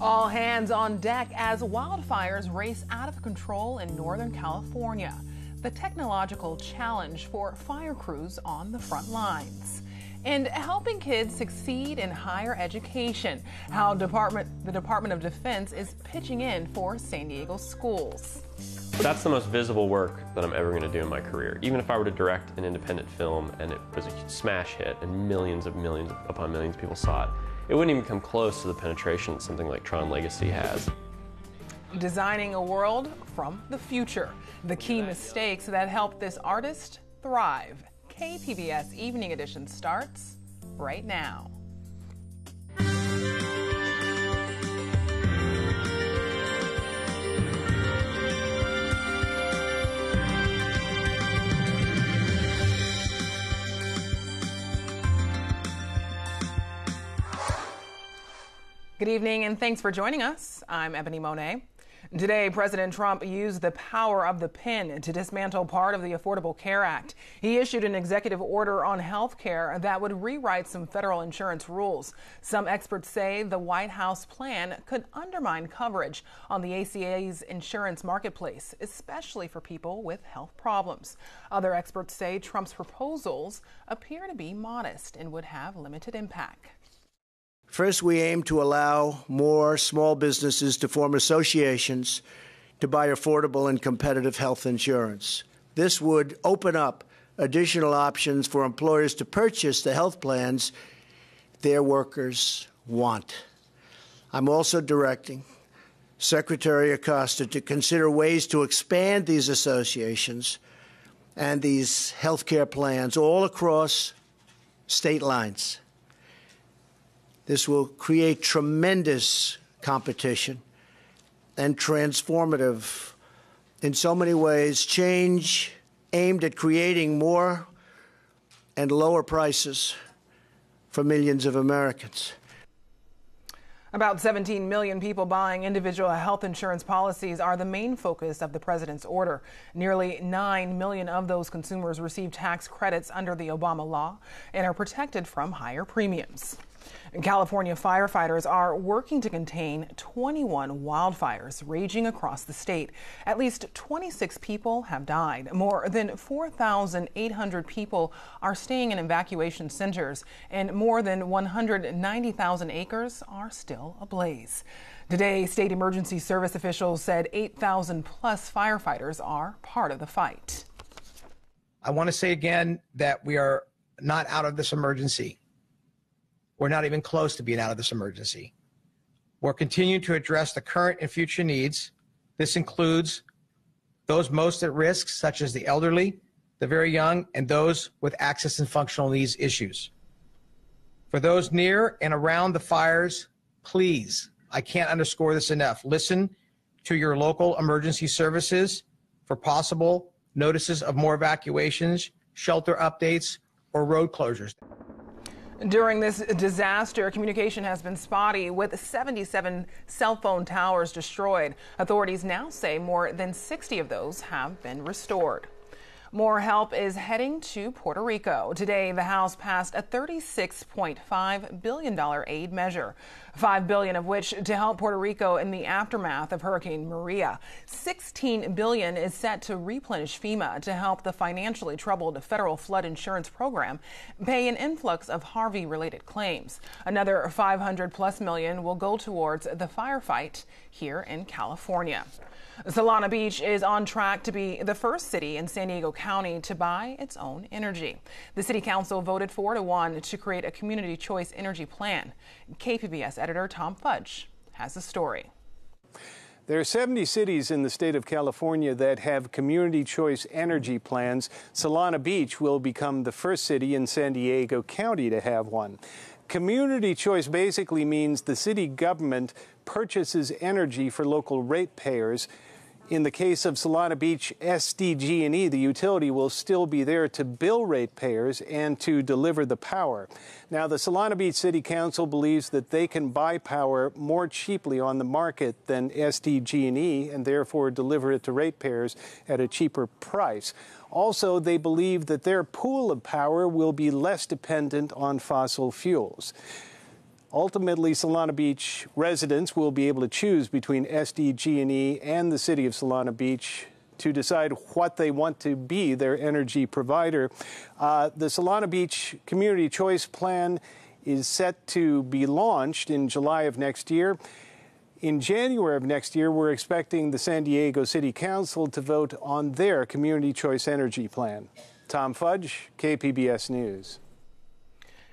All hands on deck as wildfires race out of control in Northern California. The technological challenge for fire crews on the front lines. And helping kids succeed in higher education. How the Department of Defense is pitching in for San Diego schools. That's the most visible work that I'm ever going to do in my career. Even if I were to direct an independent film and it was a smash hit and millions upon millions of people saw it, it wouldn't even come close to the penetration that something like Tron Legacy has. Designing a world from the future. The key mistakes that helped this artist thrive. KPBS Evening Edition starts right now. Good evening and thanks for joining us. I'm Ebony Monet. Today, President Trump used the power of the pen to dismantle part of the Affordable Care Act. He issued an executive order on health care that would rewrite some federal insurance rules. Some experts say the White House plan could undermine coverage on the ACA's insurance marketplace, especially for people with health problems. Other experts say Trump's proposals appear to be modest and would have limited impact. First, we aim to allow more small businesses to form associations to buy affordable and competitive health insurance. This would open up additional options for employers to purchase the health plans their workers want. I'm also directing Secretary Acosta to consider ways to expand these associations and these health care plans all across state lines. This will create tremendous competition and transformative, in so many ways, change aimed at creating more and lower prices for millions of Americans. About 17 million people buying individual health insurance policies are the main focus of the president's order. Nearly 9 million of those consumers receive tax credits under the Obama law and are protected from higher premiums. California firefighters are working to contain 21 wildfires raging across the state. At least 26 people have died. More than 4,800 people are staying in evacuation centers, and more than 190,000 acres are still ablaze. Today, state emergency service officials said 8,000 plus firefighters are part of the fight. I want to say again that we are not out of this emergency. We're not even close to being out of this emergency. We're continuing to address the current and future needs. This includes those most at risk, such as the elderly, the very young, and those with access and functional needs issues. For those near and around the fires, please, I can't underscore this enough, listen to your local emergency services for possible notices of more evacuations, shelter updates, or road closures. During this disaster, communication has been spotty with 77 cell phone towers destroyed. Authorities now say more than 60 of those have been restored. More help is heading to Puerto Rico. Today, the House passed a $36.5 billion aid measure, $5 billion of which to help Puerto Rico in the aftermath of Hurricane Maria. $16 billion is set to replenish FEMA to help the financially troubled federal flood insurance program pay an influx of Harvey-related claims. Another $500+ million will go towards the firefight here in California. Solana Beach is on track to be the first city in San Diego County to buy its own energy. The City Council voted 4-1 to create a community choice energy plan. KPBS editor Tom Fudge has the story. There are 70 cities in the state of California that have community choice energy plans. Solana Beach will become the first city in San Diego County to have one. Community choice basically means the city government purchases energy for local ratepayers. In the case of Solana Beach, SDG&E, the utility, will still be there to bill ratepayers and to deliver the power. Now, the Solana Beach City Council believes that they can buy power more cheaply on the market than SDG&E and therefore deliver it to ratepayers at a cheaper price. Also, they believe that their pool of power will be less dependent on fossil fuels. Ultimately, Solana Beach residents will be able to choose between SDG&E and the City of Solana Beach to decide what they want to be their energy provider. The Solana Beach Community Choice Plan is set to be launched in July of next year. In January of next year, we're expecting the San Diego City Council to vote on their Community Choice Energy Plan. Tom Fudge, KPBS News.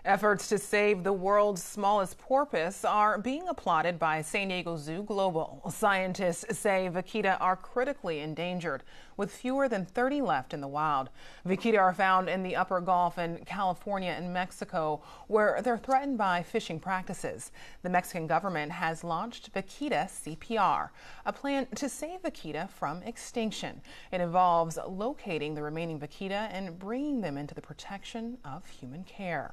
Efforts to save the world's smallest porpoise are being applauded by San Diego Zoo Global. Scientists say vaquita are critically endangered, with fewer than 30 left in the wild. Vaquita are found in the upper Gulf in California and Mexico, where they're threatened by fishing practices. The Mexican government has launched Vaquita CPR, a plan to save vaquita from extinction. It involves locating the remaining vaquita and bringing them into the protection of human care.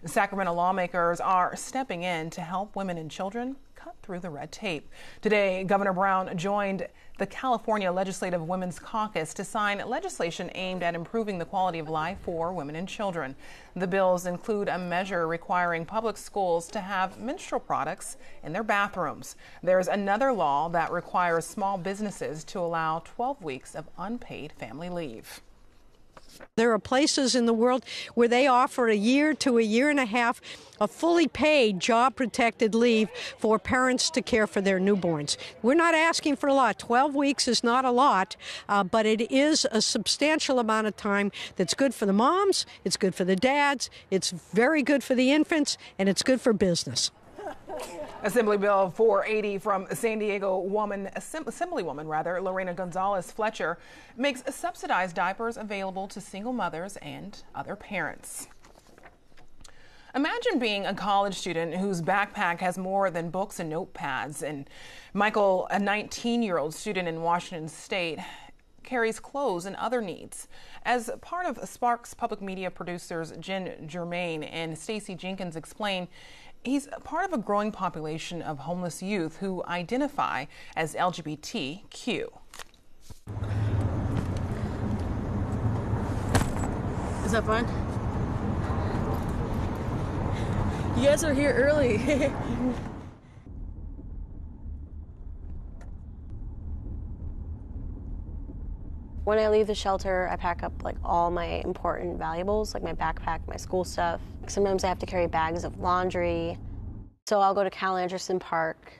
Sacramento lawmakers are stepping in to help women and children cut through the red tape. Today, Governor Brown joined the California Legislative Women's Caucus to sign legislation aimed at improving the quality of life for women and children. The bills include a measure requiring public schools to have menstrual products in their bathrooms. There's another law that requires small businesses to allow 12 weeks of unpaid family leave. There are places in the world where they offer a year to a year and a half of fully paid job-protected leave for parents to care for their newborns. We're not asking for a lot. 12 weeks is not a lot, but it is a substantial amount of time that's good for the moms, it's good for the dads, it's very good for the infants, and it's good for business. Assembly Bill 480 from San Diego Assemblywoman Lorena Gonzalez Fletcher makes subsidized diapers available to single mothers and other parents. Imagine being a college student whose backpack has more than books and notepads. And Michael, a 19-year-old student in Washington State, carries clothes and other needs. As part of Sparks Public Media producers Jen Germain and Stacy Jenkins explain, he's part of a growing population of homeless youth who identify as LGBTQ. Is that fun? You guys are here early. When I leave the shelter, I pack up like all my important valuables, like my backpack, my school stuff. Sometimes I have to carry bags of laundry. So I'll go to Cal Anderson Park.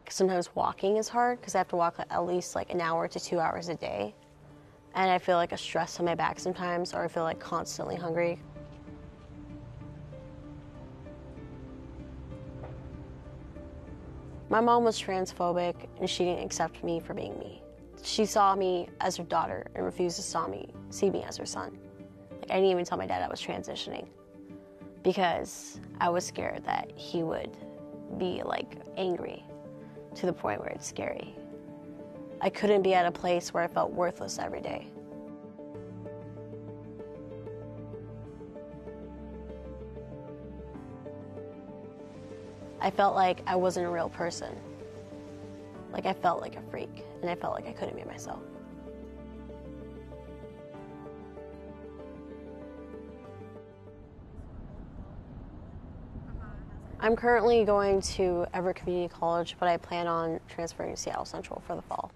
Sometimes walking is hard because I have to walk at least like an hour to 2 hours a day. And I feel like a stress on my back sometimes, or I feel like constantly hungry. My mom was transphobic and she didn't accept me for being me. She saw me as her daughter and refused to see me as her son. Like, I didn't even tell my dad I was transitioning because I was scared that he would be like angry to the point where it's scary. I couldn't be at a place where I felt worthless every day. I felt like I wasn't a real person. Like I felt like a freak, and I felt like I couldn't be myself. I'm currently going to Everett Community College, but I plan on transferring to Seattle Central for the fall.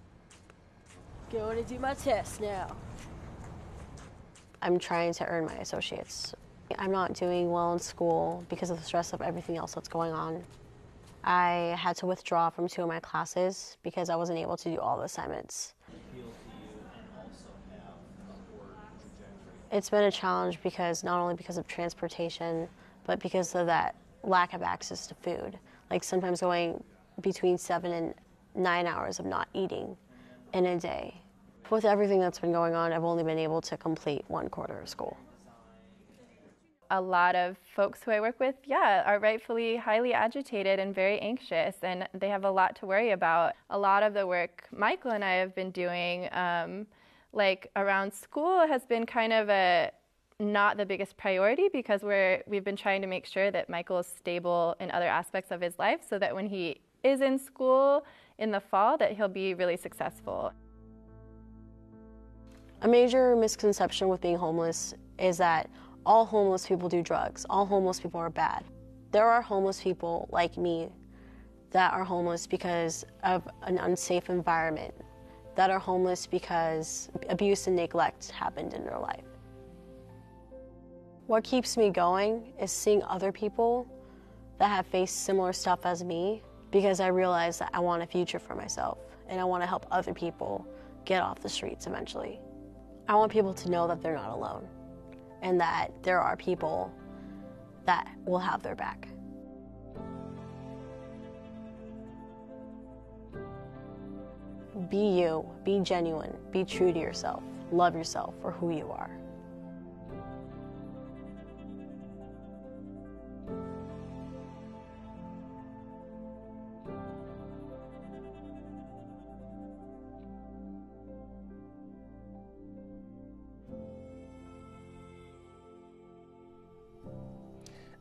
Going to do my test now. I'm trying to earn my associates. I'm not doing well in school because of the stress of everything else that's going on. I had to withdraw from 2 of my classes because I wasn't able to do all the assignments. It's been a challenge because not only because of transportation, but because of that lack of access to food. Like sometimes going between 7 and 9 hours of not eating in a day. With everything that's been going on, I've only been able to complete 1/4 of school. A lot of folks who I work with, are rightfully highly agitated and very anxious, and they have a lot to worry about. A lot of the work Michael and I have been doing, like around school, has been kind of not the biggest priority because we've been trying to make sure that Michael is stable in other aspects of his life so that when he is in school in the fall, that he'll be really successful. A major misconception with being homeless is that all homeless people do drugs. All homeless people are bad. There are homeless people like me that are homeless because of an unsafe environment, that are homeless because abuse and neglect happened in their life. What keeps me going is seeing other people that have faced similar stuff as me, because I realize that I want a future for myself and I want to help other people get off the streets eventually. I want people to know that they're not alone and that there are people that will have their back. Be you, be genuine, be true to yourself, love yourself for who you are.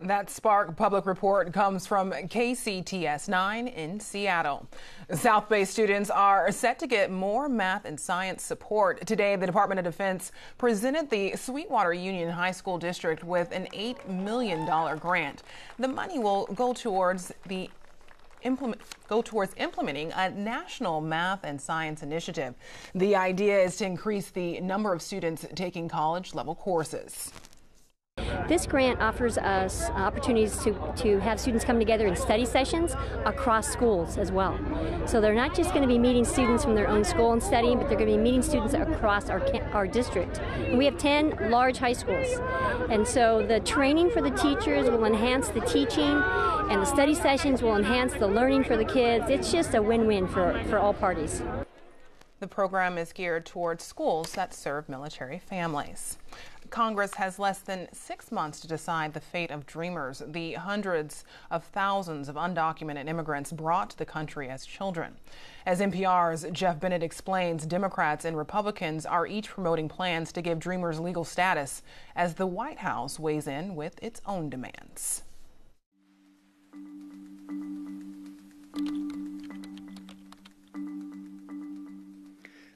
That Spark Public Report comes from KCTS 9 in Seattle. South Bay students are set to get more math and science support. Today, the Department of Defense presented the Sweetwater Union High School District with an $8 million grant. The money will go towards implementing a national math and science initiative. The idea is to increase the number of students taking college-level courses. This grant offers us opportunities to have students come together in study sessions across schools as well. So they're not just going to be meeting students from their own school and studying, but they're going to be meeting students across our district. And we have 10 large high schools. And so the training for the teachers will enhance the teaching, and the study sessions will enhance the learning for the kids. It's just a win-win for all parties. The program is geared towards schools that serve military families. Congress has less than 6 months to decide the fate of Dreamers, the hundreds of thousands of undocumented immigrants brought to the country as children. As NPR's Jeff Bennett explains, Democrats and Republicans are each promoting plans to give Dreamers legal status as the White House weighs in with its own demands.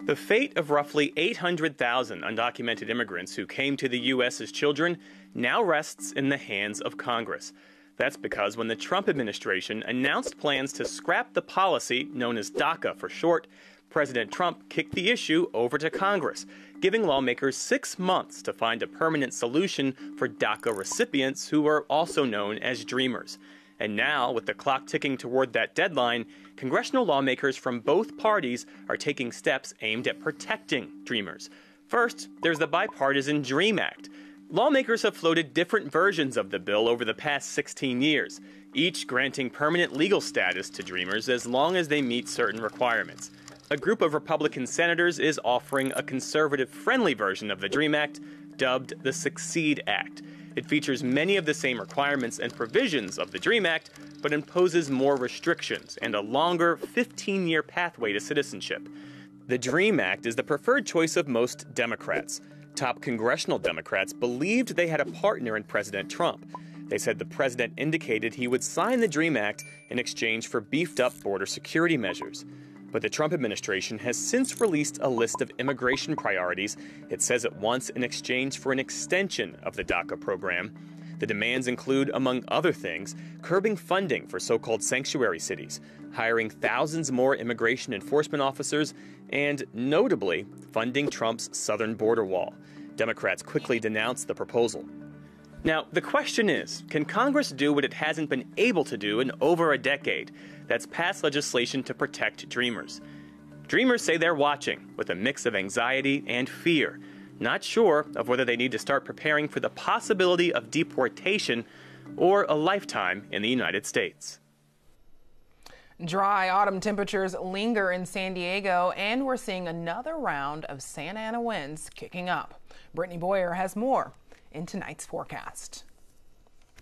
The fate of roughly 800,000 undocumented immigrants who came to the U.S. as children now rests in the hands of Congress. That's because when the Trump administration announced plans to scrap the policy known as DACA for short, President Trump kicked the issue over to Congress, giving lawmakers 6 months to find a permanent solution for DACA recipients who are also known as Dreamers. And now, with the clock ticking toward that deadline, congressional lawmakers from both parties are taking steps aimed at protecting Dreamers. First, there's the bipartisan DREAM Act. Lawmakers have floated different versions of the bill over the past 16 years, each granting permanent legal status to Dreamers as long as they meet certain requirements. A group of Republican senators is offering a conservative-friendly version of the DREAM Act, dubbed the SUCCEED Act. It features many of the same requirements and provisions of the DREAM Act, but imposes more restrictions and a longer 15-year pathway to citizenship. The DREAM Act is the preferred choice of most Democrats. Top congressional Democrats believed they had a partner in President Trump. They said the president indicated he would sign the DREAM Act in exchange for beefed-up border security measures. But the Trump administration has since released a list of immigration priorities it says it wants in exchange for an extension of the DACA program. The demands include, among other things, curbing funding for so-called sanctuary cities, hiring thousands more immigration enforcement officers, and, notably, funding Trump's southern border wall. Democrats quickly denounced the proposal. Now, the question is, can Congress do what it hasn't been able to do in over a decade? That's pass legislation to protect Dreamers. Dreamers say they're watching with a mix of anxiety and fear, not sure of whether they need to start preparing for the possibility of deportation or a lifetime in the United States. Dry autumn temperatures linger in San Diego, and we're seeing another round of Santa Ana winds kicking up. Brittany Boyer has more in tonight's forecast.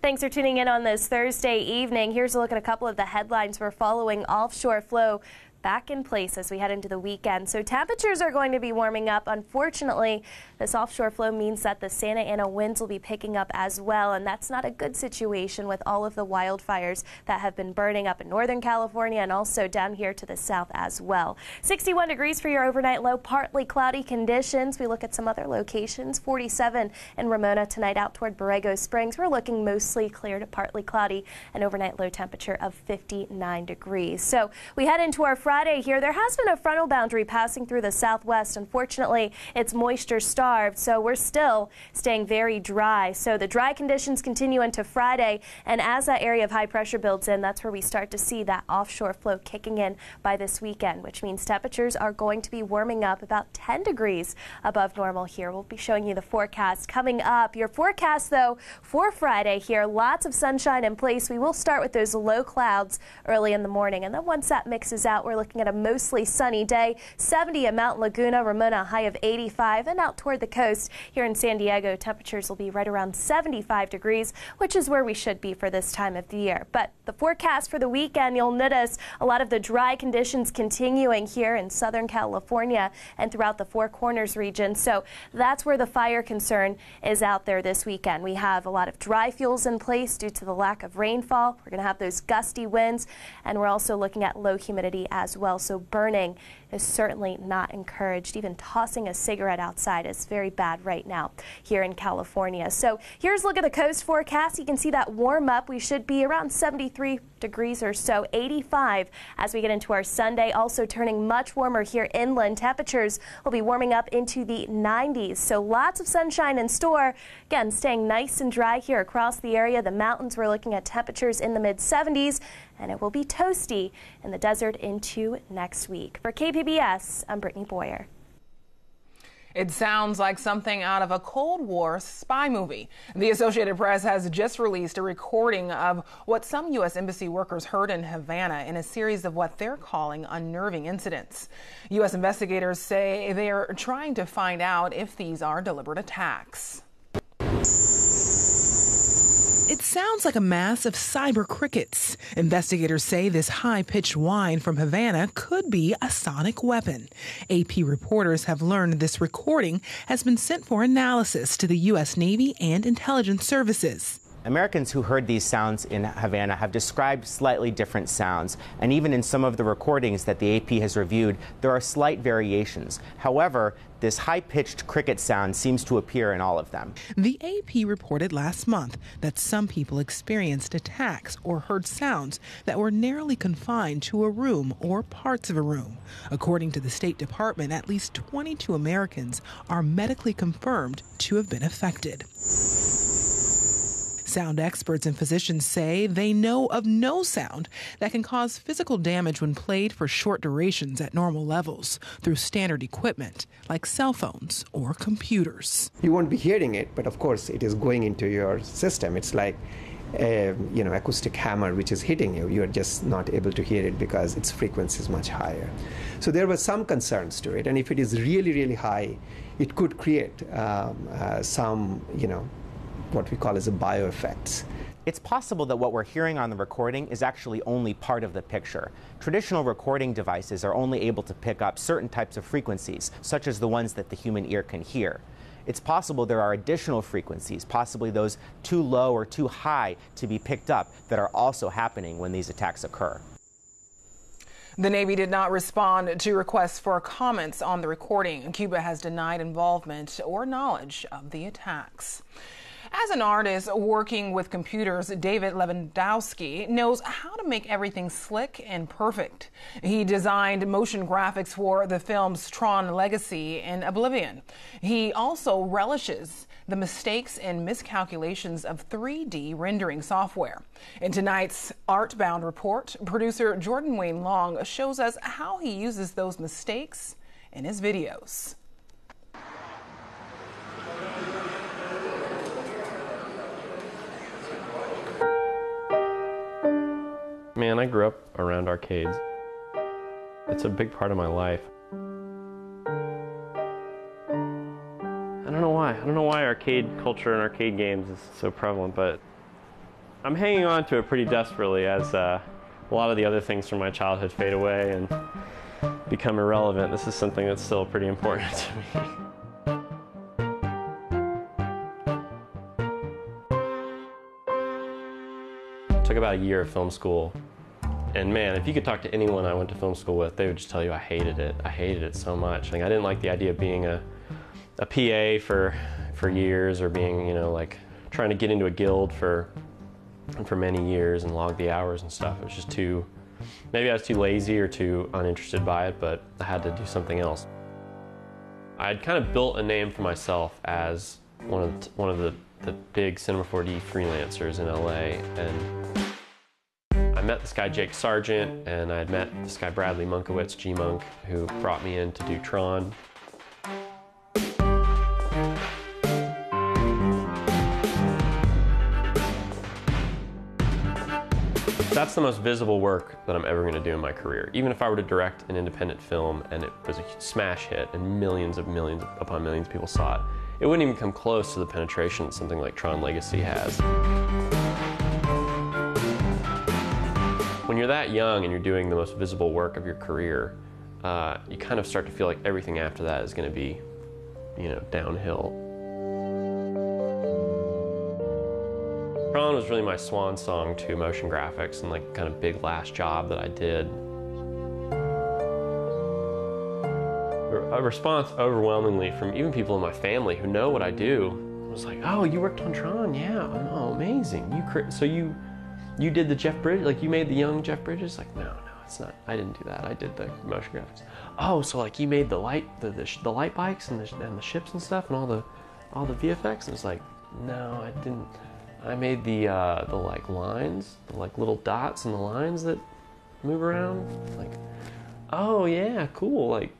Thanks for tuning in on this Thursday evening. Here's a look at a couple of the headlines we're following. Offshore flow back in place as we head into the weekend. So temperatures are going to be warming up. Unfortunately, this offshore flow means that the Santa Ana winds will be picking up as well, and that's not a good situation with all of the wildfires that have been burning up in Northern California and also down here to the south as well. 61 degrees for your overnight low, partly cloudy conditions. We look at some other locations. 47 in Ramona tonight out toward Borrego Springs. We're looking mostly clear to partly cloudy, an overnight low temperature of 59 degrees. So we head into our Friday here. There has been a frontal boundary passing through the southwest. Unfortunately, it's moisture starved, so we're still staying very dry. So the dry conditions continue into Friday, and as that area of high pressure builds in, that's where we start to see that offshore flow kicking in by this weekend, which means temperatures are going to be warming up about 10 degrees above normal here. We'll be showing you the forecast coming up. Your forecast, though, for Friday here, lots of sunshine in place. We will start with those low clouds early in the morning, and then once that mixes out, we're looking at a mostly sunny day. 70 at Mount Laguna, Ramona, a high of 85, and out toward the coast here in San Diego, temperatures will be right around 75 degrees, which is where we should be for this time of the year. But the forecast for the weekend, you'll notice a lot of the dry conditions continuing here in Southern California and throughout the Four Corners region. So that's where the fire concern is out there this weekend. We have a lot of dry fuels in place due to the lack of rainfall. We're going to have those gusty winds, and we're also looking at low humidity as well. So burning is certainly not encouraged. Even tossing a cigarette outside is very bad right now here in California. So here's a look at the coast forecast. You can see that warm up. We should be around 73 degrees or so, 85 as we get into our Sunday. Also turning much warmer here inland. Temperatures will be warming up into the 90s. So lots of sunshine in store. Again, staying nice and dry here across the area. The mountains, we're looking at temperatures in the mid 70s, and it will be toasty in the desert into next week. For KPBS, I'm Brittany Boyer. It sounds like something out of a Cold War spy movie. The Associated Press has just released a recording of what some U.S. Embassy workers heard in Havana in a series of what they're calling unnerving incidents. U.S. investigators say they are trying to find out if these are deliberate attacks. It sounds like a mass of cyber crickets. Investigators say this high-pitched whine from Havana could be a sonic weapon. AP reporters have learned this recording has been sent for analysis to the U.S. Navy and intelligence services. Americans who heard these sounds in Havana have described slightly different sounds, and even in some of the recordings that the AP has reviewed, there are slight variations. However, this high-pitched cricket sound seems to appear in all of them. The AP reported last month that some people experienced attacks or heard sounds that were narrowly confined to a room or parts of a room. According to the State Department, at least 22 Americans are medically confirmed to have been affected. Sound experts and physicians say they know of no sound that can cause physical damage when played for short durations at normal levels through standard equipment like cell phones or computers. You won't be hearing it, but of course it is going into your system. It's like acoustic hammer which is hitting you. You're just not able to hear it because its frequency is much higher. So there were some concerns to it, and if it is really, really high, it could create some, what we call as a bioeffects. It's possible that what we're hearing on the recording is actually only part of the picture. Traditional recording devices are only able to pick up certain types of frequencies, such as the ones that the human ear can hear. It's possible there are additional frequencies, possibly those too low or too high to be picked up, that are also happening when these attacks occur. The Navy did not respond to requests for comments on the recording. Cuba has denied involvement or knowledge of the attacks. As an artist working with computers, David Lewandowski knows how to make everything slick and perfect. He designed motion graphics for the films Tron Legacy and Oblivion. He also relishes the mistakes and miscalculations of 3D rendering software. In tonight's Artbound report, producer Jordan Wayne Long shows us how he uses those mistakes in his videos. Man, I grew up around arcades. It's a big part of my life. I don't know why. I don't know why arcade culture and arcade games is so prevalent, but I'm hanging on to it pretty desperately as a lot of the other things from my childhood fade away and become irrelevant, this is something that's still pretty important to me. It took about a year of film school. And man, if you could talk to anyone I went to film school with, they would just tell you I hated it. I hated it so much. Like, I didn't like the idea of being a PA for years, or being, you know, like trying to get into a guild for many years and log the hours and stuff. It was just too, maybe I was too lazy or too uninterested by it, but I had to do something else. I'd kind of built a name for myself as one of the big Cinema 4D freelancers in LA, and I met this guy Jake Sargent, and I had met this guy Bradley Munkowitz, G-Monk, who brought me in to do Tron. That's the most visible work that I'm ever going to do in my career. Even if I were to direct an independent film and it was a smash hit and millions upon millions of people saw it, it wouldn't even come close to the penetration that something like Tron Legacy has. When you're that young and you're doing the most visible work of your career, you kind of start to feel like everything after that is going to be, you know, downhill. Tron was really my swan song to motion graphics and like kind of big last job that I did. A response overwhelmingly from even people in my family who know what I do was like, "Oh, you worked on Tron? Yeah, oh, amazing. So you did the Jeff Bridges, like you made the young Jeff Bridges?" Like, no, it's not. I didn't do that. I did the motion graphics. Oh, so like you made the light bikes and the ships and stuff and all the VFX? And it's like, no, I didn't. I made the like lines, the like little dots and the lines that move around. Like, oh yeah, cool. Like,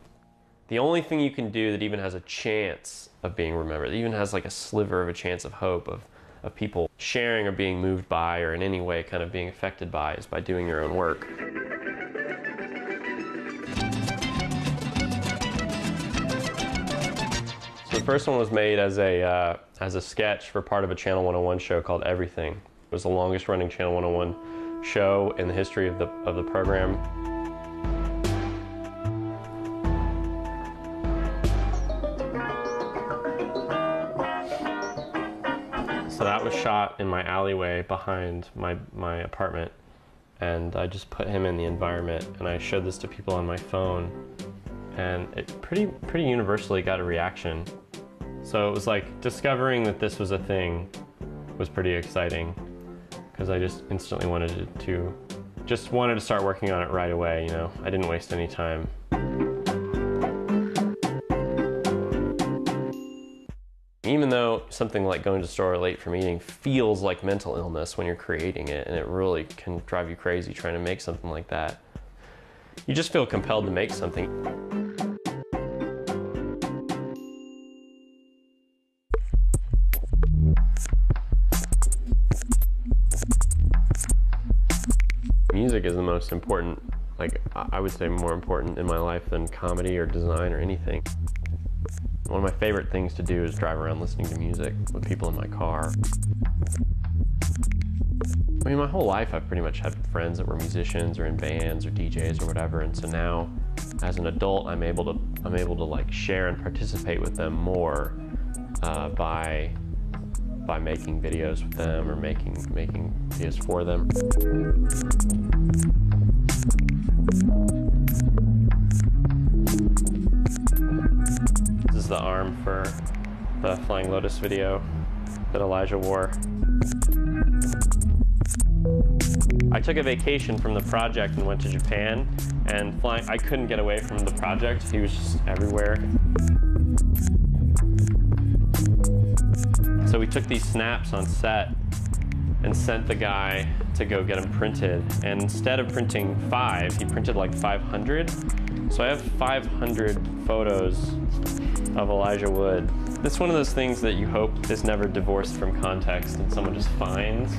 the only thing you can do that even has a chance of being remembered, that even has like a sliver of a chance of hope of people sharing or being moved by or in any way kind of being affected by, is by doing your own work. So the first one was made as a sketch for part of a Channel 101 show called Everything. It was the longest running Channel 101 show in the history of the program. So that was shot in my alleyway behind my apartment, and I just put him in the environment, and I showed this to people on my phone, and it pretty universally got a reaction. So it was like discovering that this was a thing was pretty exciting, because I just instantly wanted to start working on it right away. You know, I didn't waste any time. Even though something like going to the store late from eating feels like mental illness when you're creating it, and it really can drive you crazy trying to make something like that, you just feel compelled to make something. Music is the most important, like I would say more important in my life than comedy or design or anything. One of my favorite things to do is drive around listening to music with people in my car. I mean, my whole life I've pretty much had friends that were musicians or in bands or DJs or whatever, and so now, as an adult, I'm able to like share and participate with them more by making videos with them or making videos for them. This is the arm for the Flying Lotus video that Elijah wore. I took a vacation from the project and went to Japan, and I couldn't get away from the project. He was just everywhere. So we took these snaps on set and sent the guy to go get them printed. And instead of printing 5, he printed like 500. So I have 500 photos of Elijah Wood. It's one of those things that you hope is never divorced from context and someone just finds,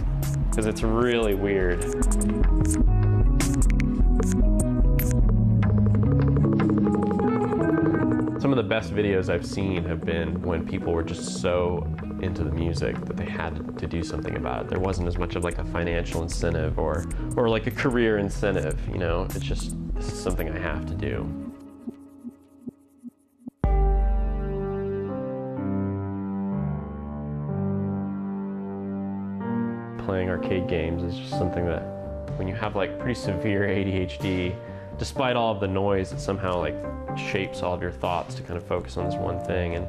because it's really weird. Some of the best videos I've seen have been when people were just so into the music that they had to do something about it. There wasn't as much of like a financial incentive or like a career incentive, you know? It's just, this is something I have to do. Playing arcade games is just something that, when you have like pretty severe ADHD, despite all of the noise, it somehow like shapes all of your thoughts to kind of focus on this one thing, and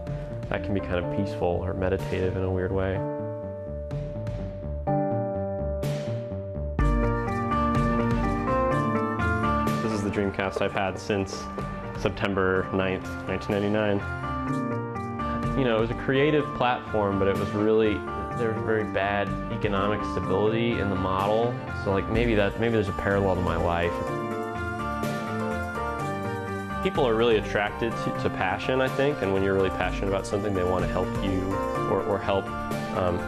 that can be kind of peaceful or meditative in a weird way. This is the Dreamcast I've had since September 9th, 1999. You know, it was a creative platform, but it was really, there was very bad economic stability in the model. So like maybe there's a parallel to my life. People are really attracted to passion, I think, and when you're really passionate about something, they want to help you or help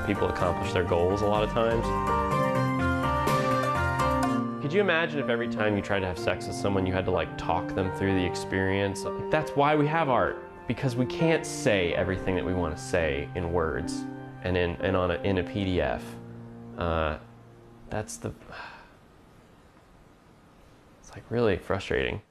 people accomplish their goals a lot of times. Could you imagine if every time you tried to have sex with someone, you had to like talk them through the experience? Like, that's why we have art, because we can't say everything that we want to say in words and in a PDF. It's like really frustrating.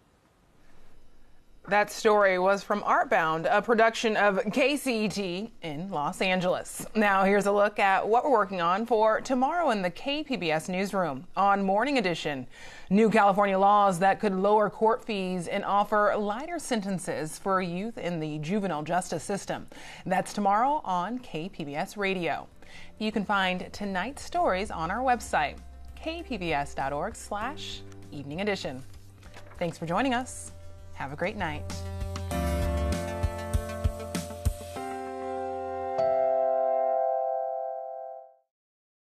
That story was from Artbound, a production of KCET in Los Angeles. Now here's a look at what we're working on for tomorrow in the KPBS newsroom. On Morning Edition, new California laws that could lower court fees and offer lighter sentences for youth in the juvenile justice system. That's tomorrow on KPBS Radio. You can find tonight's stories on our website, kpbs.org/evening edition. Thanks for joining us. Have a great night.